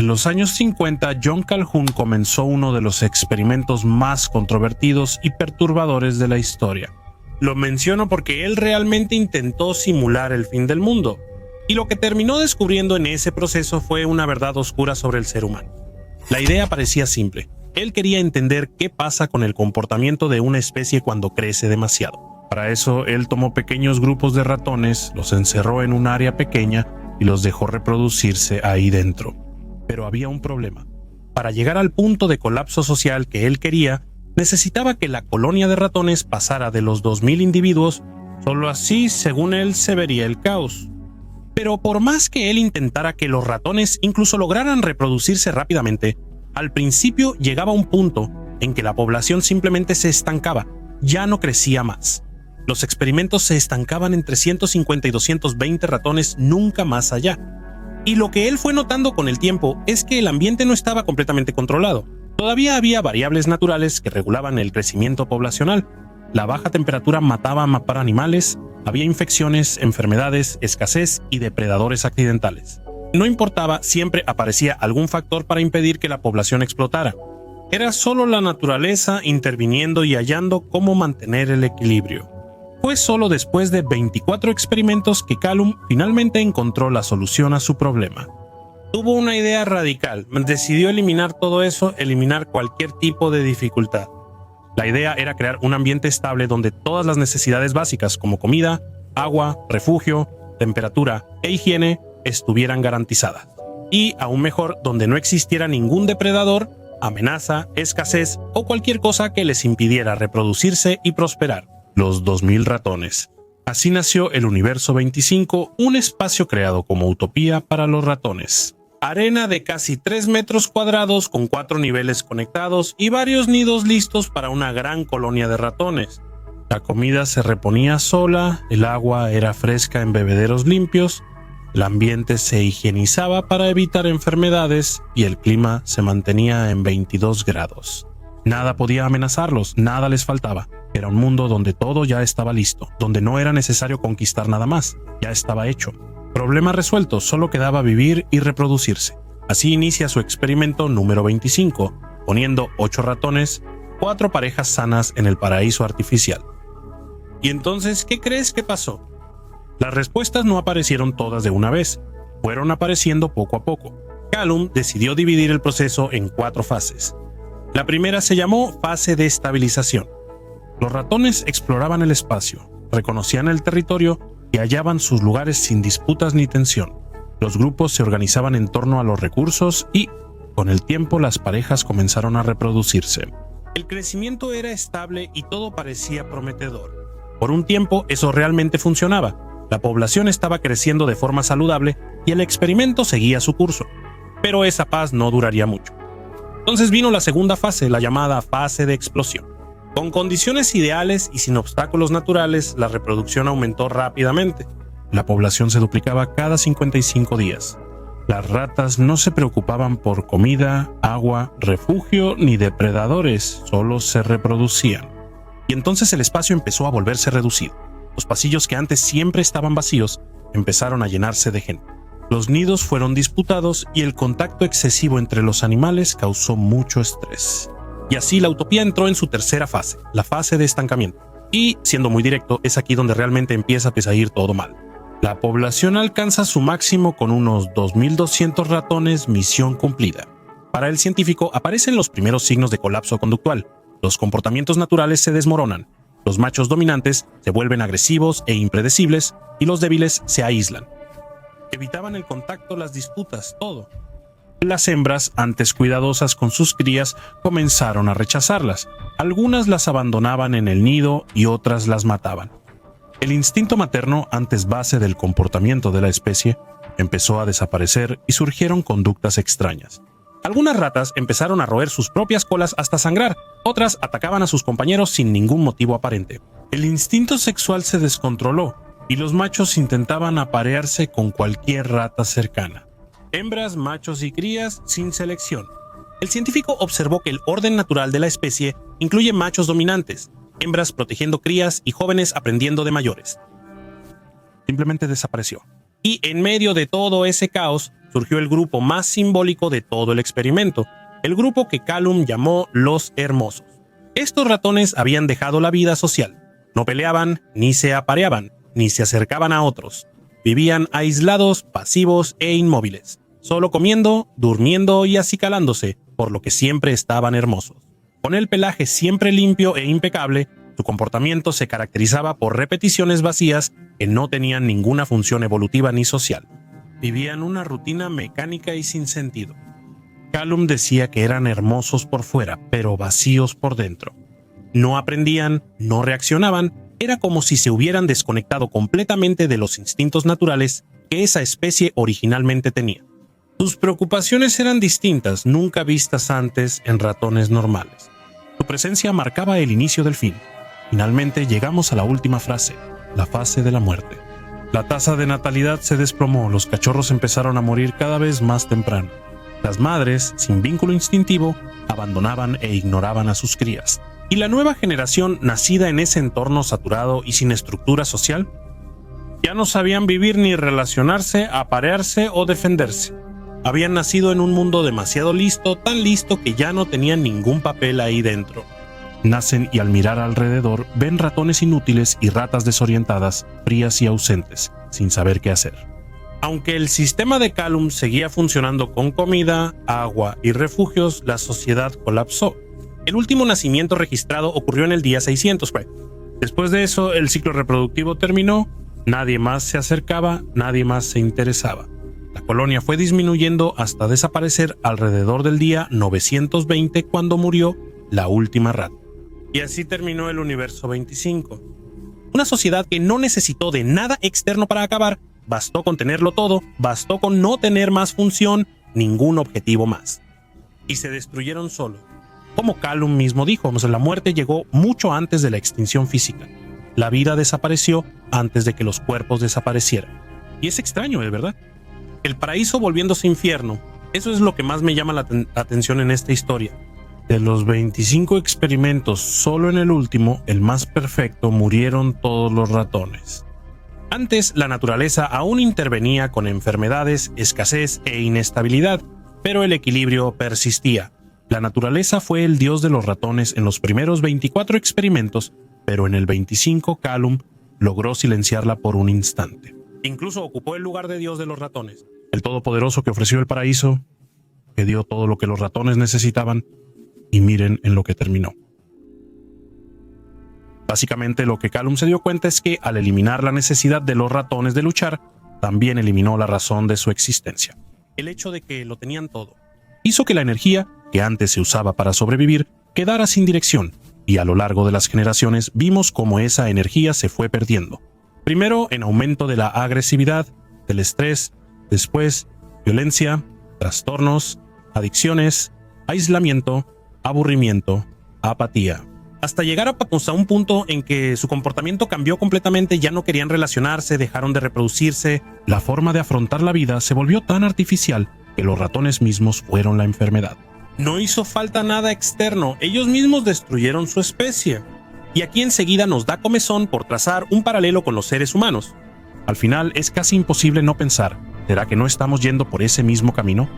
En los años 50, John Calhoun comenzó uno de los experimentos más controvertidos y perturbadores de la historia. Lo menciono porque él realmente intentó simular el fin del mundo, y lo que terminó descubriendo en ese proceso fue una verdad oscura sobre el ser humano. La idea parecía simple. Él quería entender qué pasa con el comportamiento de una especie cuando crece demasiado. Para eso, él tomó pequeños grupos de ratones, los encerró en un área pequeña y los dejó reproducirse ahí dentro. Pero había un problema. Para llegar al punto de colapso social que él quería, necesitaba que la colonia de ratones pasara de los 2000 individuos. Solo así, según él, se vería el caos. Pero por más que él intentara que los ratones incluso lograran reproducirse rápidamente, al principio llegaba un punto en que la población simplemente se estancaba, ya no crecía más. Los experimentos se estancaban entre 150 y 220 ratones, nunca más allá. Y lo que él fue notando con el tiempo es que el ambiente no estaba completamente controlado. Todavía había variables naturales que regulaban el crecimiento poblacional. La baja temperatura mataba a matar animales, había infecciones, enfermedades, escasez y depredadores accidentales. No importaba, siempre aparecía algún factor para impedir que la población explotara. Era solo la naturaleza interviniendo y hallando cómo mantener el equilibrio. Fue solo después de 24 experimentos que Calhoun finalmente encontró la solución a su problema. Tuvo una idea radical, decidió eliminar todo eso, eliminar cualquier tipo de dificultad. La idea era crear un ambiente estable donde todas las necesidades básicas como comida, agua, refugio, temperatura e higiene estuvieran garantizadas. Y aún mejor, donde no existiera ningún depredador, amenaza, escasez o cualquier cosa que les impidiera reproducirse y prosperar. Los 2000 ratones. Así nació el Universo 25, un espacio creado como utopía para los ratones. Arena de casi 3 metros cuadrados con 4 niveles conectados y varios nidos listos para una gran colonia de ratones. La comida se reponía sola, el agua era fresca en bebederos limpios, el ambiente se higienizaba para evitar enfermedades y el clima se mantenía en 22 grados. Nada podía amenazarlos, nada les faltaba. Era un mundo donde todo ya estaba listo, donde no era necesario conquistar nada más, ya estaba hecho. Problema resuelto, solo quedaba vivir y reproducirse. Así inicia su experimento número 25, poniendo 8 ratones, 4 parejas sanas en el paraíso artificial. ¿Y entonces qué crees que pasó? Las respuestas no aparecieron todas de una vez, fueron apareciendo poco a poco. Calhoun decidió dividir el proceso en 4 fases. La primera se llamó fase de estabilización. Los ratones exploraban el espacio, reconocían el territorio y hallaban sus lugares sin disputas ni tensión. Los grupos se organizaban en torno a los recursos y, con el tiempo, las parejas comenzaron a reproducirse. El crecimiento era estable y todo parecía prometedor. Por un tiempo eso realmente funcionaba. La población estaba creciendo de forma saludable y el experimento seguía su curso. Pero esa paz no duraría mucho. Entonces vino la segunda fase, la llamada fase de explosión. Con condiciones ideales y sin obstáculos naturales, la reproducción aumentó rápidamente. La población se duplicaba cada 55 días. Las ratas no se preocupaban por comida, agua, refugio ni depredadores, solo se reproducían. Y entonces el espacio empezó a volverse reducido. Los pasillos que antes siempre estaban vacíos empezaron a llenarse de gente. Los nidos fueron disputados y el contacto excesivo entre los animales causó mucho estrés. Y así la utopía entró en su tercera fase, la fase de estancamiento. Y, siendo muy directo, es aquí donde realmente empieza a ir todo mal. La población alcanza su máximo con unos 2200 ratones, misión cumplida. Para el científico aparecen los primeros signos de colapso conductual. Los comportamientos naturales se desmoronan. Los machos dominantes se vuelven agresivos e impredecibles y los débiles se aíslan. Evitaban el contacto, las disputas, todo. Las hembras, antes cuidadosas con sus crías, comenzaron a rechazarlas. Algunas las abandonaban en el nido y otras las mataban. El instinto materno, antes base del comportamiento de la especie, empezó a desaparecer y surgieron conductas extrañas. Algunas ratas empezaron a roer sus propias colas hasta sangrar, otras atacaban a sus compañeros sin ningún motivo aparente. El instinto sexual se descontroló y los machos intentaban aparearse con cualquier rata cercana. Hembras, machos y crías sin selección. El científico observó que el orden natural de la especie incluye machos dominantes, hembras protegiendo crías y jóvenes aprendiendo de mayores. Simplemente desapareció. Y en medio de todo ese caos, surgió el grupo más simbólico de todo el experimento, el grupo que Callum llamó los Hermosos. Estos ratones habían dejado la vida social. No peleaban, ni se apareaban, ni se acercaban a otros. Vivían aislados, pasivos e inmóviles, solo comiendo, durmiendo y acicalándose, por lo que siempre estaban hermosos. Con el pelaje siempre limpio e impecable, su comportamiento se caracterizaba por repeticiones vacías que no tenían ninguna función evolutiva ni social. Vivían una rutina mecánica y sin sentido. Callum decía que eran hermosos por fuera, pero vacíos por dentro. No aprendían, no reaccionaban, era como si se hubieran desconectado completamente de los instintos naturales que esa especie originalmente tenía. Sus preocupaciones eran distintas, nunca vistas antes en ratones normales. Su presencia marcaba el inicio del fin. Finalmente llegamos a la última frase, la fase de la muerte. La tasa de natalidad se desplomó, los cachorros empezaron a morir cada vez más temprano. Las madres, sin vínculo instintivo, abandonaban e ignoraban a sus crías. ¿Y la nueva generación, nacida en ese entorno saturado y sin estructura social? Ya no sabían vivir ni relacionarse, aparearse o defenderse. Habían nacido en un mundo demasiado listo, tan listo que ya no tenían ningún papel ahí dentro. Nacen y al mirar alrededor ven ratones inútiles y ratas desorientadas, frías y ausentes, sin saber qué hacer. Aunque el sistema de Callum seguía funcionando con comida, agua y refugios, la sociedad colapsó. El último nacimiento registrado ocurrió en el día 600. Después de eso, el ciclo reproductivo terminó, nadie más se acercaba, nadie más se interesaba. La colonia fue disminuyendo hasta desaparecer alrededor del día 920 cuando murió la última rata. Y así terminó el universo 25. Una sociedad que no necesitó de nada externo para acabar, bastó con tenerlo todo, bastó con no tener más función, ningún objetivo más. Y se destruyeron solo. Como Callum mismo dijo, la muerte llegó mucho antes de la extinción física. La vida desapareció antes de que los cuerpos desaparecieran. Y es extraño, ¿es verdad? El paraíso volviéndose infierno, eso es lo que más me llama la atención en esta historia. De los 25 experimentos, solo en el último, el más perfecto, murieron todos los ratones. Antes, la naturaleza aún intervenía con enfermedades, escasez e inestabilidad, pero el equilibrio persistía. La naturaleza fue el dios de los ratones en los primeros 24 experimentos, pero en el 25 Callum logró silenciarla por un instante. Incluso ocupó el lugar de dios de los ratones, el todopoderoso que ofreció el paraíso, que dio todo lo que los ratones necesitaban, y miren en lo que terminó. Básicamente lo que Callum se dio cuenta es que al eliminar la necesidad de los ratones de luchar, también eliminó la razón de su existencia. El hecho de que lo tenían todo hizo que la energía, que antes se usaba para sobrevivir, quedara sin dirección, y a lo largo de las generaciones vimos cómo esa energía se fue perdiendo. Primero en aumento de la agresividad, del estrés, después violencia, trastornos, adicciones, aislamiento, aburrimiento, apatía. Hasta llegar a un punto en que su comportamiento cambió completamente, ya no querían relacionarse, dejaron de reproducirse. La forma de afrontar la vida se volvió tan artificial que los ratones mismos fueron la enfermedad. No hizo falta nada externo, ellos mismos destruyeron su especie. Y aquí enseguida nos da comezón por trazar un paralelo con los seres humanos. Al final es casi imposible no pensar, ¿será que no estamos yendo por ese mismo camino?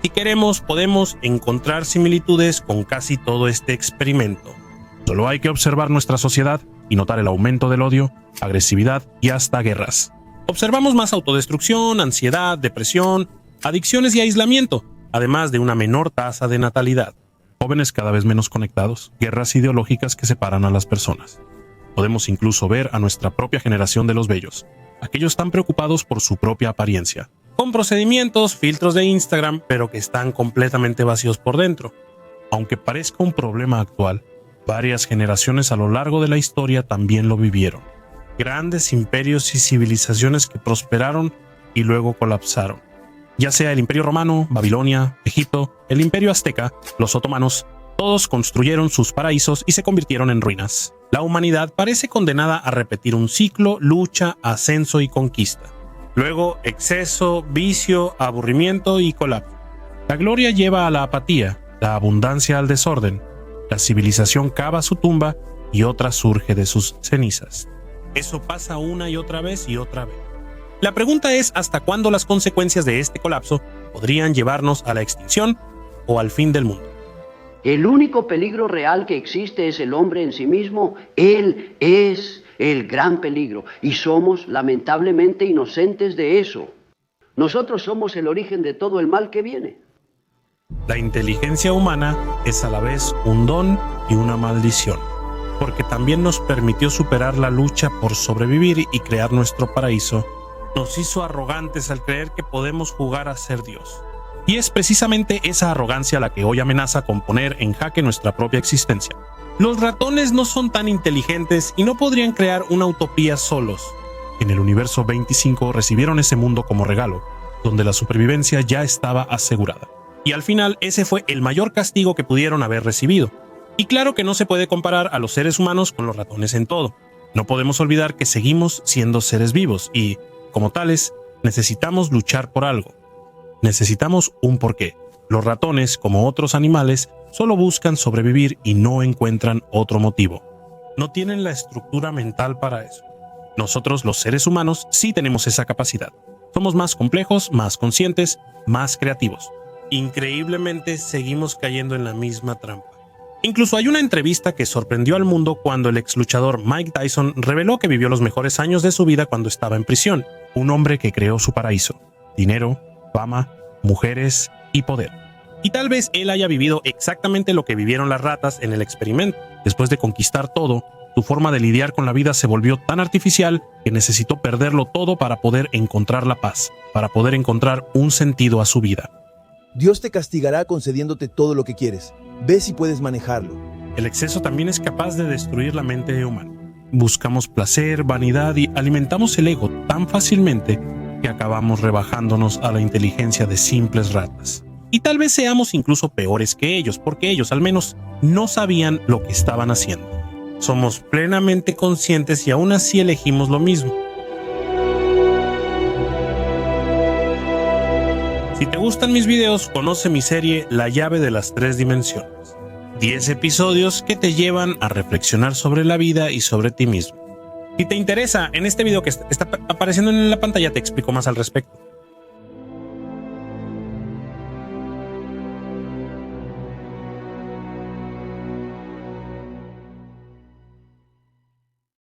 Si queremos, podemos encontrar similitudes con casi todo este experimento. Solo hay que observar nuestra sociedad y notar el aumento del odio, agresividad y hasta guerras. Observamos más autodestrucción, ansiedad, depresión, adicciones y aislamiento, además de una menor tasa de natalidad. Jóvenes cada vez menos conectados, guerras ideológicas que separan a las personas. Podemos incluso ver a nuestra propia generación de los bellos, aquellos tan preocupados por su propia apariencia, con procedimientos, filtros de Instagram, pero que están completamente vacíos por dentro. Aunque parezca un problema actual, varias generaciones a lo largo de la historia también lo vivieron. Grandes imperios y civilizaciones que prosperaron y luego colapsaron. Ya sea el Imperio Romano, Babilonia, Egipto, el Imperio Azteca, los otomanos, todos construyeron sus paraísos y se convirtieron en ruinas. La humanidad parece condenada a repetir un ciclo, lucha, ascenso y conquista. Luego, exceso, vicio, aburrimiento y colapso. La gloria lleva a la apatía, la abundancia al desorden. La civilización cava su tumba y otra surge de sus cenizas. Eso pasa una y otra vez y otra vez. La pregunta es hasta cuándo las consecuencias de este colapso podrían llevarnos a la extinción o al fin del mundo. El único peligro real que existe es el hombre en sí mismo. Él es el gran peligro y somos lamentablemente inocentes de eso. Nosotros somos el origen de todo el mal que viene. La inteligencia humana es a la vez un don y una maldición, porque también nos permitió superar la lucha por sobrevivir y crear nuestro paraíso. Nos hizo arrogantes al creer que podemos jugar a ser Dios. Y es precisamente esa arrogancia la que hoy amenaza con poner en jaque nuestra propia existencia. Los ratones no son tan inteligentes y no podrían crear una utopía solos. En el universo 25 recibieron ese mundo como regalo, donde la supervivencia ya estaba asegurada. Y al final ese fue el mayor castigo que pudieron haber recibido. Y claro que no se puede comparar a los seres humanos con los ratones en todo. No podemos olvidar que seguimos siendo seres vivos y, como tales, necesitamos luchar por algo. Necesitamos un porqué. Los ratones, como otros animales, solo buscan sobrevivir y no encuentran otro motivo. No tienen la estructura mental para eso. Nosotros, los seres humanos, sí tenemos esa capacidad. Somos más complejos, más conscientes, más creativos. Increíblemente, seguimos cayendo en la misma trampa. Incluso hay una entrevista que sorprendió al mundo cuando el ex luchador Mike Tyson reveló que vivió los mejores años de su vida cuando estaba en prisión. Un hombre que creó su paraíso. Dinero, fama, mujeres y poder. Y tal vez él haya vivido exactamente lo que vivieron las ratas en el experimento. Después de conquistar todo, su forma de lidiar con la vida se volvió tan artificial que necesitó perderlo todo para poder encontrar la paz, para poder encontrar un sentido a su vida. Dios te castigará concediéndote todo lo que quieres. Ve si puedes manejarlo. El exceso también es capaz de destruir la mente humana. Buscamos placer, vanidad y alimentamos el ego tan fácilmente que acabamos rebajándonos a la inteligencia de simples ratas. Y tal vez seamos incluso peores que ellos, porque ellos al menos no sabían lo que estaban haciendo. Somos plenamente conscientes y aún así elegimos lo mismo. Si te gustan mis videos, conoce mi serie La llave de las 3 dimensiones. 10 episodios que te llevan a reflexionar sobre la vida y sobre ti mismo. Si te interesa, en este video que está apareciendo en la pantalla te explico más al respecto.